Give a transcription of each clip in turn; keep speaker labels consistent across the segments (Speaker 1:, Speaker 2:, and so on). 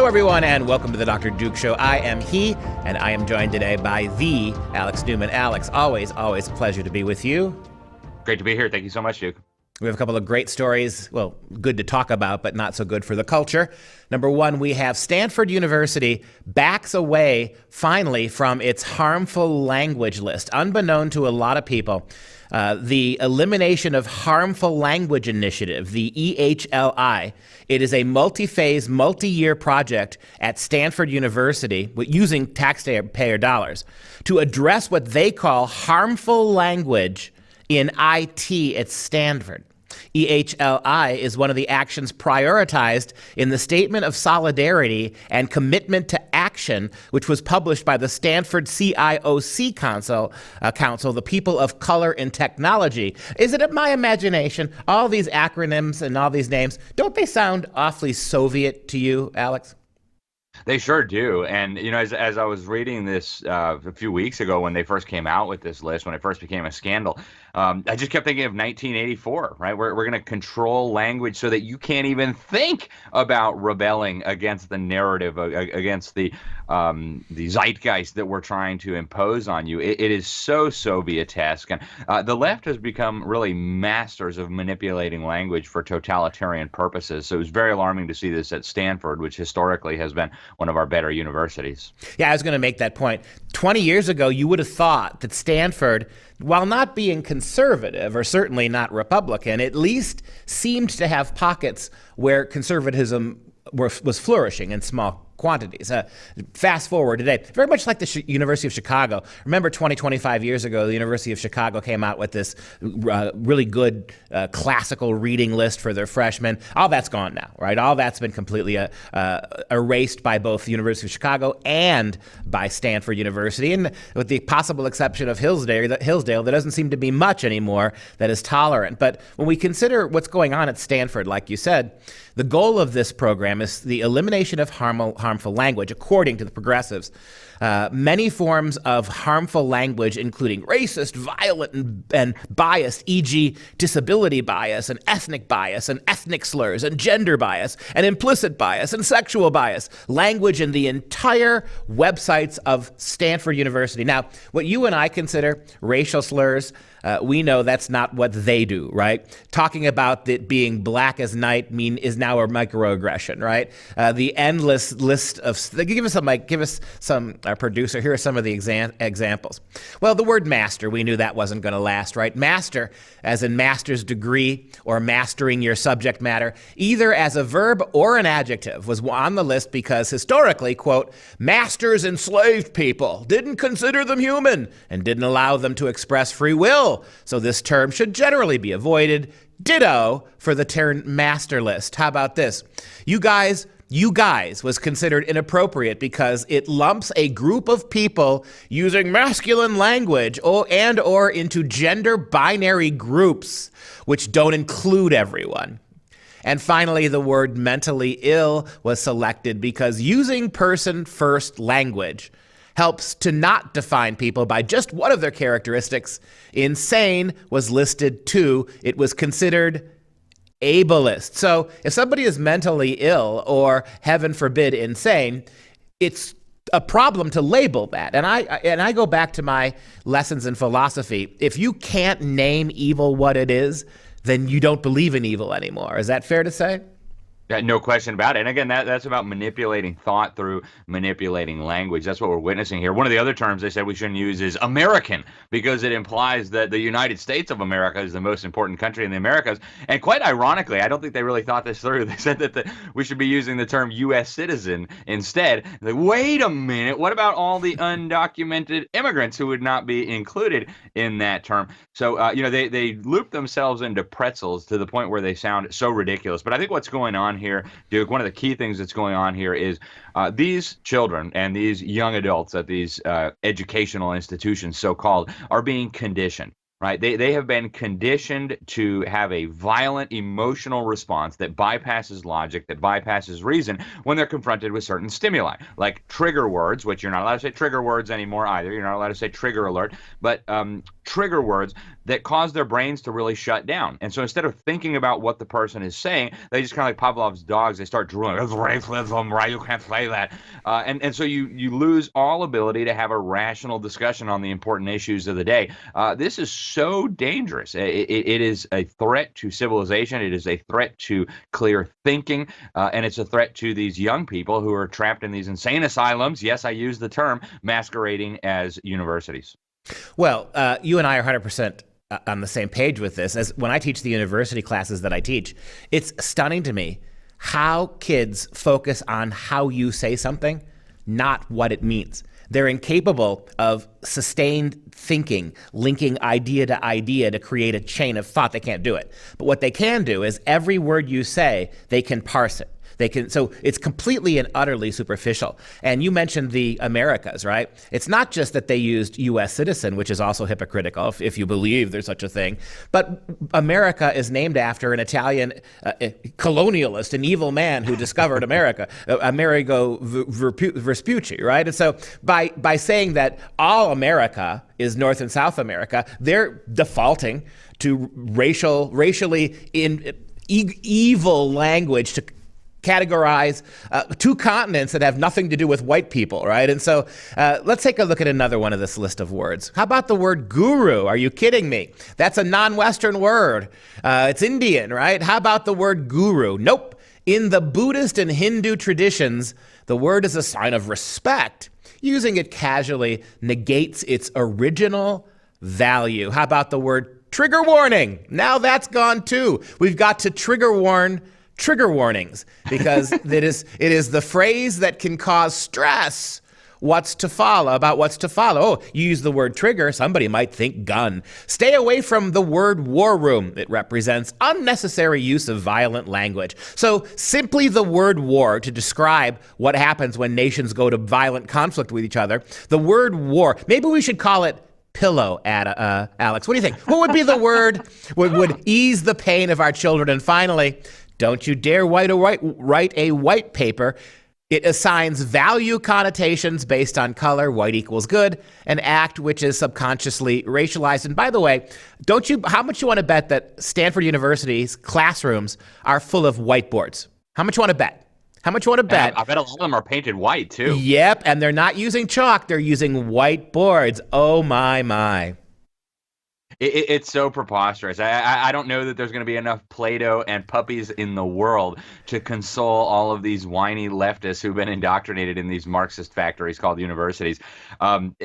Speaker 1: everyone, and welcome to the Dr. Duke Show. I am he, and I am joined today by the Alex Newman. Alex, always a pleasure to be with you.
Speaker 2: Great to be here. Thank you so much, Duke.
Speaker 1: We have a couple of great stories, well, good to talk about, but not so good for the culture. Number one, we have Stanford University backs away, finally, from its harmful language list. Unbeknown to a lot of people, the Elimination of Harmful Language Initiative, the EHLI, it is a multi-phase, multi-year project at Stanford University using taxpayer dollars to address what they call harmful language in IT at Stanford. EHLI is one of the actions prioritized in the Statement of Solidarity and Commitment to Action, which was published by the Stanford CIOC Council, the People of Color in Technology. Is it my imagination? All these acronyms and all these names, don't they sound awfully Soviet to you, Alex?
Speaker 2: They sure do. And, you know, as I was reading this a few weeks ago when they first came out with this list, when it first became a scandal, I just kept thinking of 1984, right? We're going to control language so that you can't even think about rebelling against the narrative, against the zeitgeist that we're trying to impose on you. It is so Soviet-esque. And the left has become really masters of manipulating language for totalitarian purposes. So it was very alarming to see this at Stanford, which historically has been one of our better universities.
Speaker 1: Yeah, I was going to make that point. 20 years ago, you would have thought that Stanford, while not being conservative or certainly not Republican, at least seemed to have pockets where conservatism was flourishing in small quantities. Fast forward today, very much like the University of Chicago. Remember 25 years ago, the University of Chicago came out with this really good classical reading list for their freshmen. All that's gone now, right? All that's been completely erased by both the University of Chicago and by Stanford University. And with the possible exception of Hillsdale, there doesn't seem to be much anymore that is tolerant. But when we consider what's going on at Stanford, like you said, the goal of this program is the elimination of harmful language, according to the progressives. Many forms of harmful language, including racist, violent, and biased, e.g. disability bias, and ethnic slurs, and gender bias, and implicit bias, and sexual bias, language in the entire websites of Stanford University. Now, what you and I consider racial slurs, we know that's not what they do, right? Talking about it being black as night is now a microaggression, right? The endless list of give us some. Our producer. Here are some of the examples. Well, the word master, we knew that wasn't going to last, right? Master, as in master's degree or mastering your subject matter, either as a verb or an adjective, was on the list because historically, quote, masters enslaved people, didn't consider them human, and didn't allow them to express free will. So this term should generally be avoided. Ditto for the term master list. How about this? You guys was considered inappropriate because it lumps a group of people using masculine language or into gender binary groups, which don't include everyone. And finally, the word mentally ill was selected because using person-first language helps to not define people by just one of their characteristics. Insane was listed too. It was considered ableist. So if somebody is mentally ill or, heaven forbid, insane, it's a problem to label that. And I go back to my lessons in philosophy. If you can't name evil what it is, then you don't believe in evil anymore. Is that fair to say?
Speaker 2: Yeah, no question about it. And again, that's about manipulating thought through manipulating language. That's what we're witnessing here. One of the other terms they said we shouldn't use is American, because it implies that the United States of America is the most important country in the Americas. And quite ironically, I don't think they really thought this through. They said that we should be using the term U.S. citizen instead. Like, wait a minute, what about all the undocumented immigrants who would not be included in that term? So, they loop themselves into pretzels to the point where they sound so ridiculous. But I think what's going on here, Duke, one of the key things that's going on here is these children and these young adults at these educational institutions, so-called, are being conditioned. Right? They have been conditioned to have a violent emotional response that bypasses logic, that bypasses reason when they're confronted with certain stimuli, like trigger words, which you're not allowed to say trigger words anymore either. You're not allowed to say trigger alert, but trigger words that cause their brains to really shut down. And so instead of thinking about what the person is saying, they just kind of like Pavlov's dogs, they start drooling. It's racism, right? You can't say that. And so you lose all ability to have a rational discussion on the important issues of the day. This is so dangerous. It is a threat to civilization. It is a threat to clear thinking. And it's a threat to these young people who are trapped in these insane asylums. Yes, I use the term, masquerading as universities.
Speaker 1: Well, you and I are 100% on the same page with this. As when I teach the university classes that I teach, it's stunning to me how kids focus on how you say something, not what it means. They're incapable of sustained thinking, linking idea to create a chain of thought. They can't do it. But what they can do is every word you say, they can parse it. So it's completely and utterly superficial. And you mentioned the Americas, right? It's not just that they used U.S. citizen, which is also hypocritical, if you believe there's such a thing. But America is named after an Italian colonialist, an evil man who discovered America, Amerigo Vespucci, right? And so by saying that all America is North and South America, they're defaulting to racially evil language to categorize two continents that have nothing to do with white people, right? And so let's take a look at another one of this list of words. How about the word guru? Are you kidding me? That's a non-Western word. It's Indian, right? How about the word guru? Nope. In the Buddhist and Hindu traditions, the word is a sign of respect. Using it casually negates its original value. How about the word trigger warning? Now that's gone too. We've got to trigger warnings, because it is the phrase that can cause stress. What's to follow? Oh, you use the word trigger, somebody might think gun. Stay away from the word war room. It represents unnecessary use of violent language. So simply the word war to describe what happens when nations go to violent conflict with each other. The word war, maybe we should call it pillow, Alex. What do you think? What would be the word would ease the pain of our children? And finally, don't you dare write a white paper. It assigns value connotations based on color, white equals good, an act which is subconsciously racialized. And by the way, how much you want to bet that Stanford University's classrooms are full of whiteboards? How much you want to bet? I
Speaker 2: bet a lot of them are painted white too.
Speaker 1: Yep, and they're not using chalk, they're using whiteboards. Oh my.
Speaker 2: It's so preposterous. I don't know that there's going to be enough Play-Doh and puppies in the world to console all of these whiny leftists who've been indoctrinated in these Marxist factories called universities. And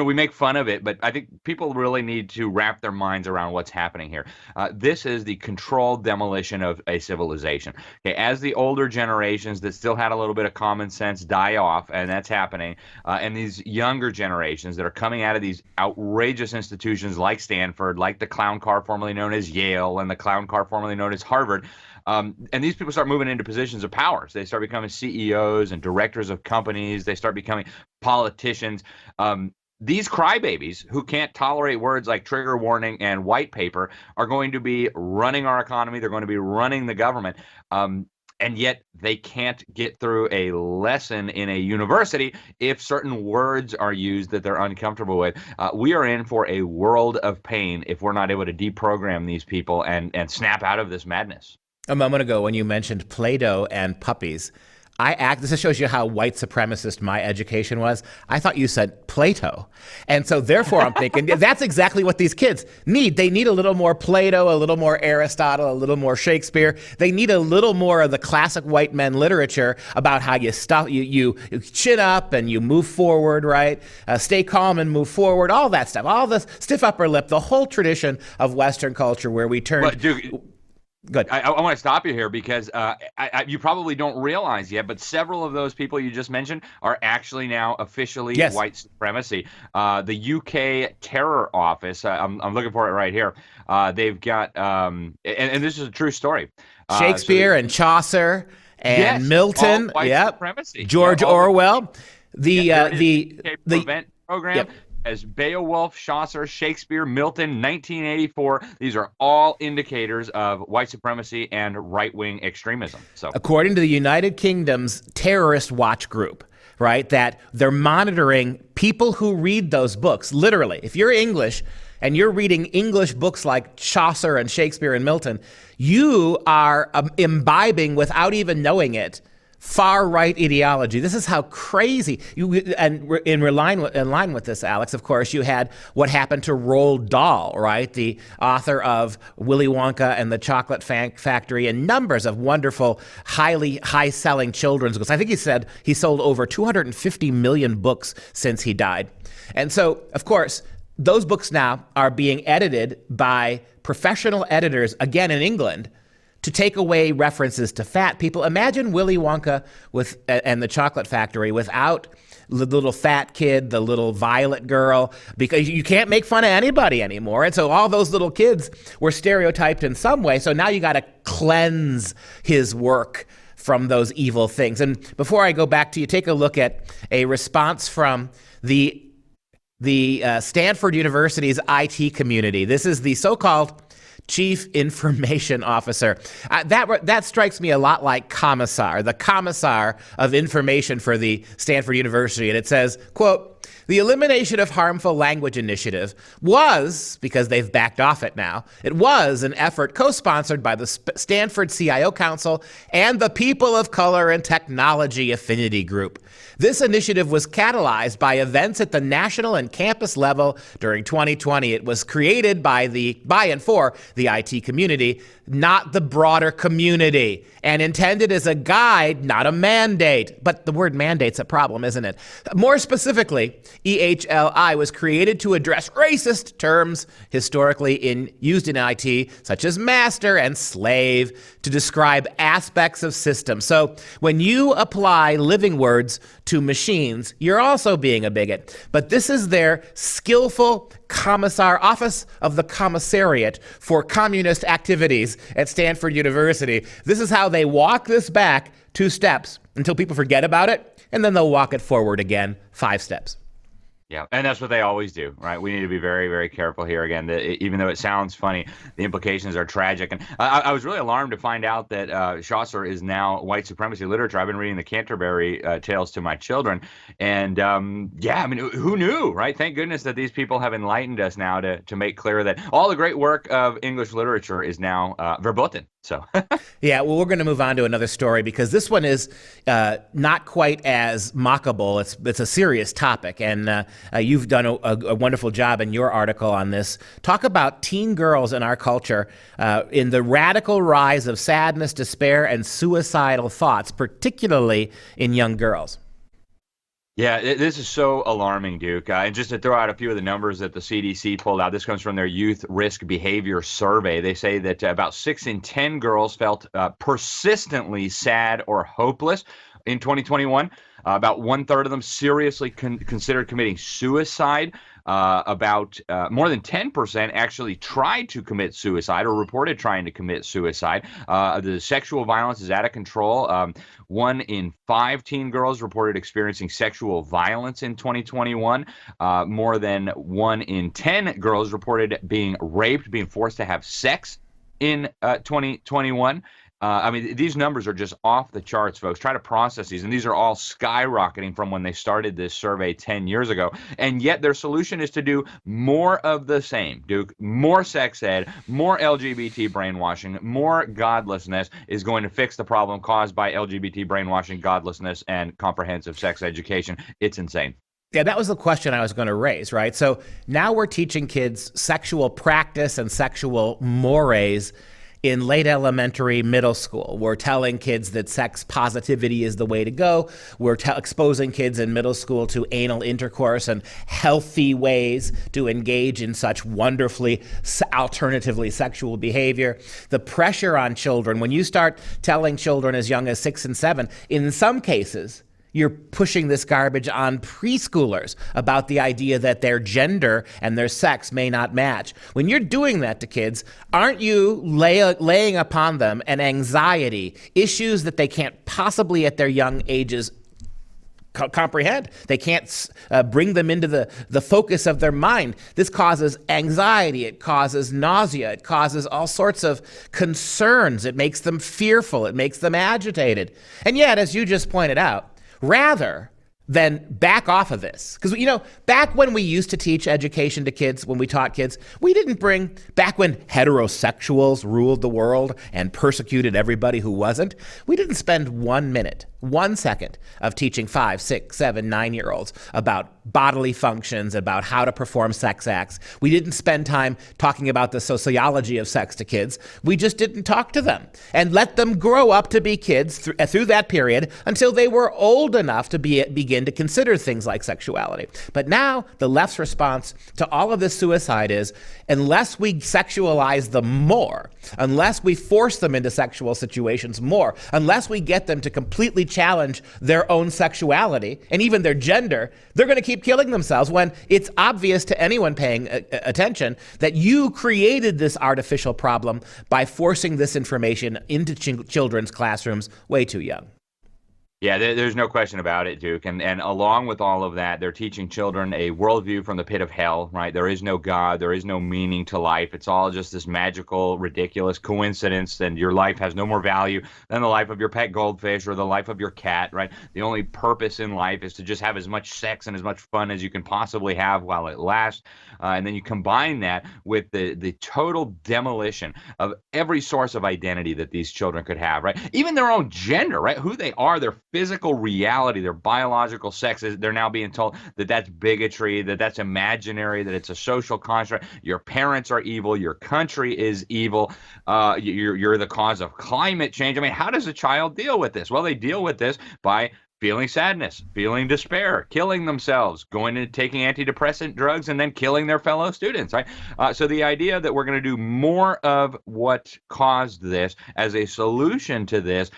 Speaker 2: we make fun of it, but I think people really need to wrap their minds around what's happening here. This is the controlled demolition of a civilization. Okay, as the older generations that still had a little bit of common sense die off, and that's happening, and these younger generations that are coming out of these outrageous institutions like Stanford, like the clown car formerly known as Yale, and the clown car formerly known as Harvard. And these people start moving into positions of power. So they start becoming CEOs and directors of companies. They start becoming politicians. These crybabies who can't tolerate words like trigger warning and white paper are going to be running our economy. They're going to be running the government. And yet they can't get through a lesson in a university if certain words are used that they're uncomfortable with. We are in for a world of pain if we're not able to deprogram these people and snap out of this madness.
Speaker 1: A moment ago, when you mentioned Play-Doh and puppies, this shows you how white supremacist my education was. I thought you said Plato. And so therefore I'm thinking that's exactly what these kids need. They need a little more Plato, a little more Aristotle, a little more Shakespeare. They need a little more of the classic white men literature about how you chin up and you move forward, right? Stay calm and move forward, all that stuff, all the stiff upper lip, the whole tradition of Western culture where we turn... Good.
Speaker 2: I want to stop you here because you probably don't realize yet, but several of those people you just mentioned are actually now officially white supremacy. The UK Terror Office, I'm looking for it right here. They've got, and this is a true story.
Speaker 1: Shakespeare and Chaucer and Milton.
Speaker 2: White supremacy.
Speaker 1: George Orwell. The
Speaker 2: Prevent program.
Speaker 1: Yep.
Speaker 2: As Beowulf, Chaucer, Shakespeare, Milton, 1984. These are all indicators of white supremacy and right-wing extremism. So,
Speaker 1: according to the United Kingdom's terrorist watch group, right, that they're monitoring people who read those books. Literally, if you're English and you're reading English books like Chaucer and Shakespeare and Milton, you are imbibing, without even knowing it, far-right ideology. This is how crazy. And in line with this, Alex, of course, you had what happened to Roald Dahl, right? The author of Willy Wonka and the Chocolate Factory, and numbers of wonderful, high-selling children's books. I think he said he sold over 250 million books since he died. And so, of course, those books now are being edited by professional editors, again in England, to take away references to fat people. Imagine Willy Wonka and the Chocolate Factory without the little fat kid, the little violet girl, because you can't make fun of anybody anymore. And so all those little kids were stereotyped in some way. So now you got to cleanse his work from those evil things. And before I go back to you, take a look at a response from the Stanford University's IT community. This is the so-called Chief Information Officer. That strikes me a lot like Commissar, the Commissar of Information for the Stanford University. And it says, quote, "The elimination of harmful language initiative was, because they've backed off it now, it was an effort co-sponsored by the Stanford CIO Council and the People of Color and Technology Affinity Group. This initiative was catalyzed by events at the national and campus level during 2020. It was created by and for the IT community, not the broader community, and intended as a guide, not a mandate." But the word mandate's a problem, isn't it? More specifically, EHLI was created to address racist terms historically used in IT, such as master and slave, to describe aspects of systems. So when you apply living words to machines, you're also being a bigot. But this is their skillful Commissar, Office of the Commissariat for Communist Activities at Stanford University. This is how they walk this back 2 steps until people forget about it, and then they'll walk it forward again 5 steps.
Speaker 2: Yeah, and that's what they always do, right? We need to be very, very careful here. Again, even though it sounds funny, the implications are tragic. And I was really alarmed to find out that Chaucer is now white supremacy literature. I've been reading the Canterbury Tales to my children. And yeah, I mean, who knew, right? Thank goodness that these people have enlightened us now to make clear that all the great work of English literature is now verboten. So
Speaker 1: yeah, well, we're going to move on to another story because this one is not quite as mockable. It's a serious topic, and you've done a wonderful job in your article on this. Talk about teen girls in our culture in the radical rise of sadness, despair, and suicidal thoughts, particularly in young girls.
Speaker 2: Yeah, this is so alarming, Duke. And just to throw out a few of the numbers that the CDC pulled out, this comes from their Youth Risk Behavior Survey. They say that about 6 in 10 girls felt persistently sad or hopeless in 2021. About 1/3 of them seriously considered committing suicide. About more than 10% actually tried to commit suicide or reported trying to commit suicide. The sexual violence is out of control. 1 in 5 teen girls reported experiencing sexual violence in 2021. More than 1 in 10 girls reported being raped, being forced to have sex in 2021. I mean, these numbers are just off the charts, folks. Try to process these. And these are all skyrocketing from when they started this survey 10 years ago. And yet their solution is to do more of the same, Duke. More sex ed, more LGBT brainwashing, more godlessness is going to fix the problem caused by LGBT brainwashing, godlessness, and comprehensive sex education. It's insane.
Speaker 1: Yeah, that was the question I was going to raise, right? So now we're teaching kids sexual practice and sexual mores in late elementary, middle school. We're telling kids that sex positivity is the way to go. We're exposing kids in middle school to anal intercourse and healthy ways to engage in such wonderfully alternatively sexual behavior. The pressure on children, when you start telling children as young as 6 and 7, in some cases, you're pushing this garbage on preschoolers about the idea that their gender and their sex may not match. When you're doing that to kids, aren't you laying upon them an anxiety, issues that they can't possibly at their young ages comprehend? They can't bring them into the focus of their mind. This causes anxiety. It causes nausea. It causes all sorts of concerns. It makes them fearful. It makes them agitated. And yet, as you just pointed out, rather then back off of this. Because, back when we used to teach education to kids, when we taught kids, we didn't back when heterosexuals ruled the world and persecuted everybody who wasn't, we didn't spend 1 minute, 1 second of teaching 5, 6, 7, 9-year-olds about bodily functions, about how to perform sex acts. We didn't spend time talking about the sociology of sex to kids. We just didn't talk to them and let them grow up to be kids through that period until they were old enough to begin to consider things like sexuality. But now the left's response to all of this suicide is, unless we sexualize them more, unless we force them into sexual situations more, unless we get them to completely challenge their own sexuality and even their gender, they're going to keep killing themselves, when it's obvious to anyone paying attention that you created this artificial problem by forcing this information into children's classrooms way too young.
Speaker 2: Yeah, there's no question about it, Duke. And along with all of that, they're teaching children a worldview from the pit of hell, right? There is no God. There is no meaning to life. It's all just this magical, ridiculous coincidence, and your life has no more value than the life of your pet goldfish or the life of your cat, right? The only purpose in life is to just have as much sex and as much fun as you can possibly have while it lasts. And then you combine that with the total demolition of every source of identity that these children could have, right? Even their own gender, right? Who they are, their physical reality, their biological sex, they're now being told that that's bigotry, that that's imaginary, that it's a social construct. Your parents are evil. Your country is evil. You're the cause of climate change. I mean, how does a child deal with this? Well, they deal with this by feeling sadness, feeling despair, killing themselves, going and taking antidepressant drugs, and then killing their fellow students, right? So the idea that we're going to do more of what caused this as a solution to this,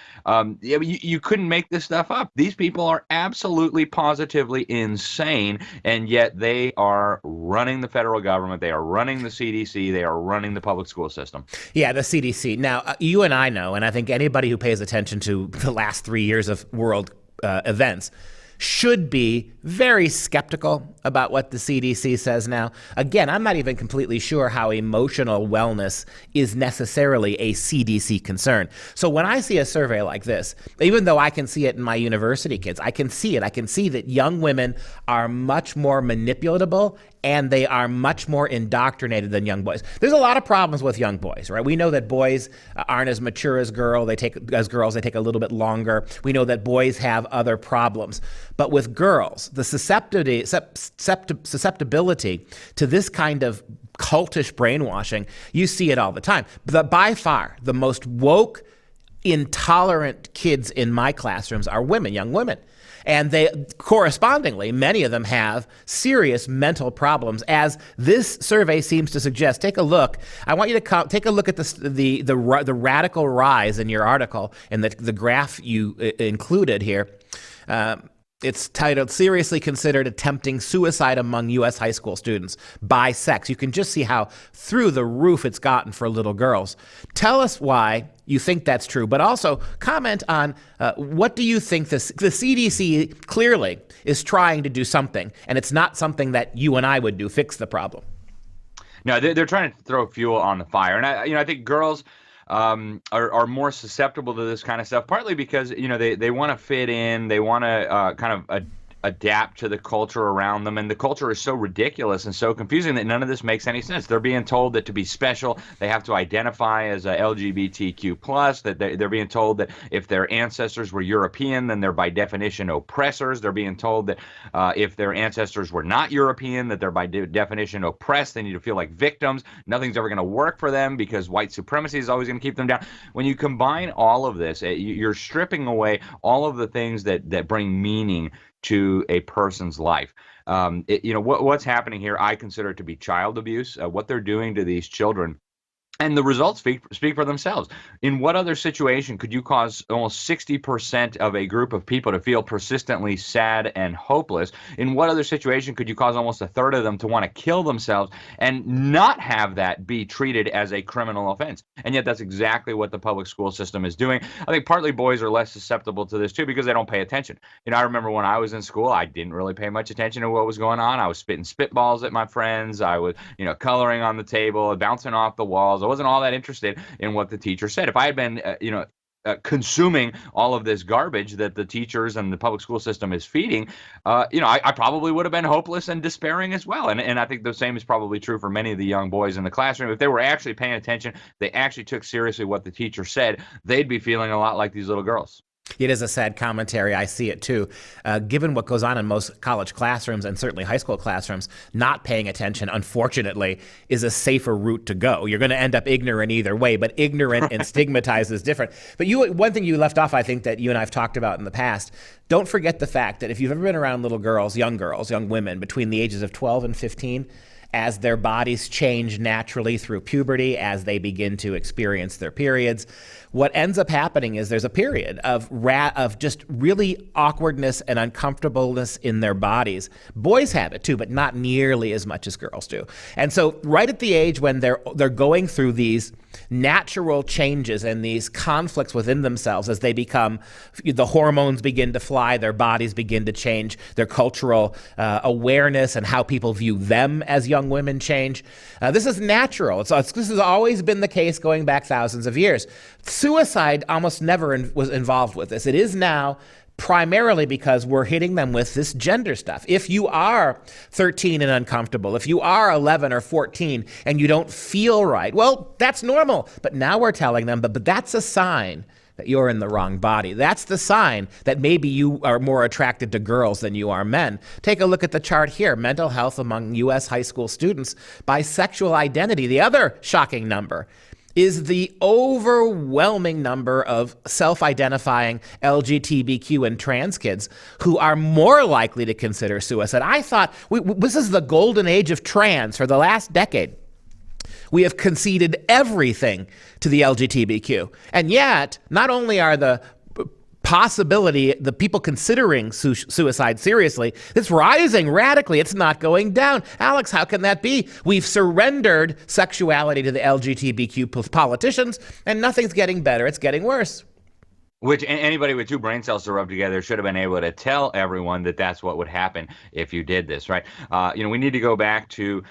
Speaker 2: you couldn't make this stuff up. These people are absolutely, positively insane, and yet they are running the federal government, they are running the CDC, they are running the public school system.
Speaker 1: Yeah, the CDC. Now, you and I know, and I think anybody who pays attention to the last 3 years of world events should be very skeptical about what the CDC says now. Again, I'm not even completely sure how emotional wellness is necessarily a CDC concern. So when I see a survey like this, even though I can see it in my university kids, I can see it. I can see that young women are much more manipulatable and they are much more indoctrinated than young boys. There's a lot of problems with young boys, right? We know that boys aren't as mature as girls. They take a little bit longer. We know that boys have other problems. But with girls, the susceptibility to this kind of cultish brainwashing, you see it all the time. But by far, the most woke, intolerant kids in my classrooms are women, young women. And they, correspondingly, many of them have serious mental problems, as this survey seems to suggest. Take a look. I want you to take a look at the radical rise in your article and the graph you included here. It's titled, Seriously Considered Attempting Suicide Among U.S. High School Students by Sex. You can just see how through the roof it's gotten for little girls. Tell us why you think that's true, but also comment on what do you think the CDC clearly is trying to do something, and it's not something that you and I would do, fix the problem.
Speaker 2: No, they're trying to throw fuel on the fire. And I think girls are more susceptible to this kind of stuff, partly because, they want to fit in, they want to kind of adapt to the culture around them, and the culture is so ridiculous and so confusing that none of this makes any sense. They're being told that to be special, they have to identify as a LGBTQ+, that they're being told that if their ancestors were European, then they're by definition oppressors. They're being told that if their ancestors were not European, that they're by definition oppressed. They need to feel like victims. Nothing's ever going to work for them because white supremacy is always going to keep them down. When you combine all of this, you're stripping away all of the things that bring meaning to a person's life. What's happening here, I consider it to be child abuse. What they're doing to these children, and the results speak for themselves. In what other situation could you cause almost 60% of a group of people to feel persistently sad and hopeless? In what other situation could you cause almost a third of them to want to kill themselves and not have that be treated as a criminal offense? And yet that's exactly what the public school system is doing. I think partly boys are less susceptible to this too because they don't pay attention. I remember when I was in school, I didn't really pay much attention to what was going on. I was spitting spitballs at my friends. I was, coloring on the table, bouncing off the walls. I wasn't all that interested in what the teacher said. If I had been, consuming all of this garbage that the teachers and the public school system is feeding, I probably would have been hopeless and despairing as well. And I think the same is probably true for many of the young boys in the classroom. If they were actually paying attention, they actually took seriously what the teacher said, they'd be feeling a lot like these little girls.
Speaker 1: It is a sad commentary. I see it too. Given what goes on in most college classrooms and certainly high school classrooms, not paying attention, unfortunately, is a safer route to go. You're going to end up ignorant either way, but ignorant and stigmatized is different. But one thing you left off, I think, that you and I have talked about in the past, don't forget the fact that if you've ever been around little girls, young women between the ages of 12 and 15, as their bodies change naturally through puberty, as they begin to experience their periods, what ends up happening is there's a period of just really awkwardness and uncomfortableness in their bodies. Boys have it too, but not nearly as much as girls do. And so right at the age when they're going through these natural changes and these conflicts within themselves as they become, the hormones begin to fly, their bodies begin to change, their cultural awareness and how people view them as young women change. This is natural. This has always been the case going back thousands of years. Suicide almost never was involved with this. It is now primarily because we're hitting them with this gender stuff. If you are 13 and uncomfortable, if you are 11 or 14 and you don't feel right, well, that's normal. But now we're telling them, but that's a sign that you're in the wrong body. That's the sign that maybe you are more attracted to girls than you are men. Take a look at the chart here. Mental health among U.S. high school students by sexual identity. The other shocking number is the overwhelming number of self-identifying LGBTQ and trans kids who are more likely to consider suicide. I thought this is the golden age of trans for the last decade. We have conceded everything to the LGBTQ. And yet, not only are the people considering suicide seriously, it's rising radically. It's not going down. Alex, how can that be? We've surrendered sexuality to the LGBTQ politicians, and nothing's getting better. It's getting worse.
Speaker 2: Which anybody with two brain cells to rub together should have been able to tell everyone that that's what would happen if you did this, right? We need to go back to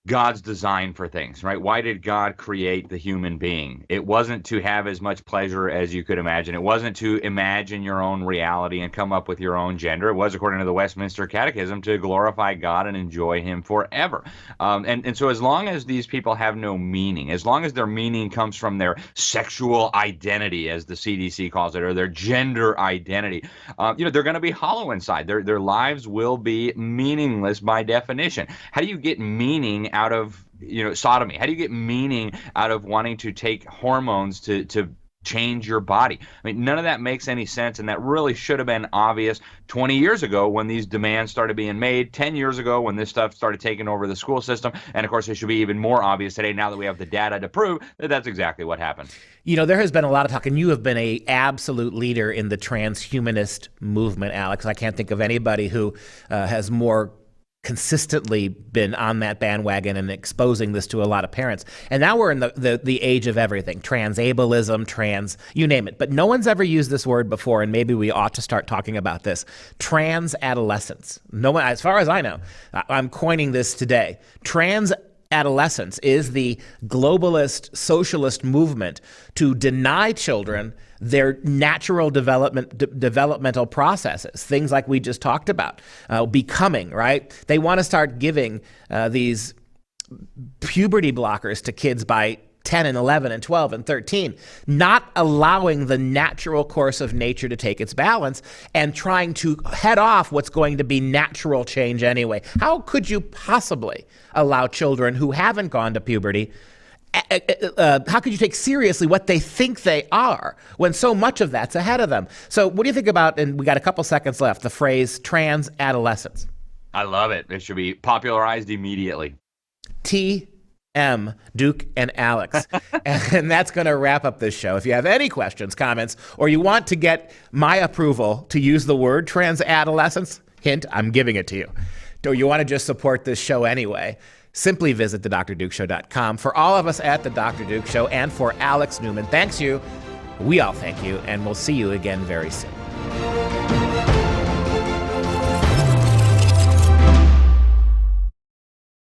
Speaker 2: God's design for things, right? Why did God create the human being? It wasn't to have as much pleasure as you could imagine. It wasn't to imagine your own reality and come up with your own gender. It was, according to the Westminster Catechism, to glorify God and enjoy him forever. And so as long as these people have no meaning, as long as their meaning comes from their sexual identity, as the CDC calls it, or their gender identity, they're going to be hollow inside. Their lives will be meaningless by definition. How do you get meaning out of sodomy? How do you get meaning out of wanting to take hormones to change your body? I mean, none of that makes any sense, and that really should have been obvious 20 years ago when these demands started being made, 10 years ago when this stuff started taking over the school system, and of course it should be even more obvious today now that we have the data to prove that that's exactly what happened.
Speaker 1: There has been a lot of talk, and you have been an absolute leader in the transhumanist movement, Alex. I can't think of anybody who has more consistently been on that bandwagon and exposing this to a lot of parents. And now we're in the age of everything, trans-ableism, you name it. But no one's ever used this word before, and maybe we ought to start talking about this. Trans-adolescence. No one, as far as I know, I'm coining this today. Trans-adolescence is the globalist socialist movement to deny children their natural developmental processes, things like we just talked about, becoming, right? They want to start giving these puberty blockers to kids by 10 and 11 and 12 and 13, not allowing the natural course of nature to take its balance and trying to head off what's going to be natural change anyway. How could you possibly allow children who haven't gone to puberty, how could you take seriously what they think they are when so much of that's ahead of them? So what do you think about, and we got a couple seconds left, the phrase trans-adolescence?
Speaker 2: I love it. It should be popularized immediately.
Speaker 1: TM, Duke and Alex. And that's going to wrap up this show. If you have any questions, comments, or you want to get my approval to use the word trans-adolescence, hint, I'm giving it to you. Or you want to just support this show anyway, simply visit thedrdukeshow.com. For all of us at The Dr. Duke Show and for Alex Newman, thanks you. We all thank you, and we'll see you again very soon.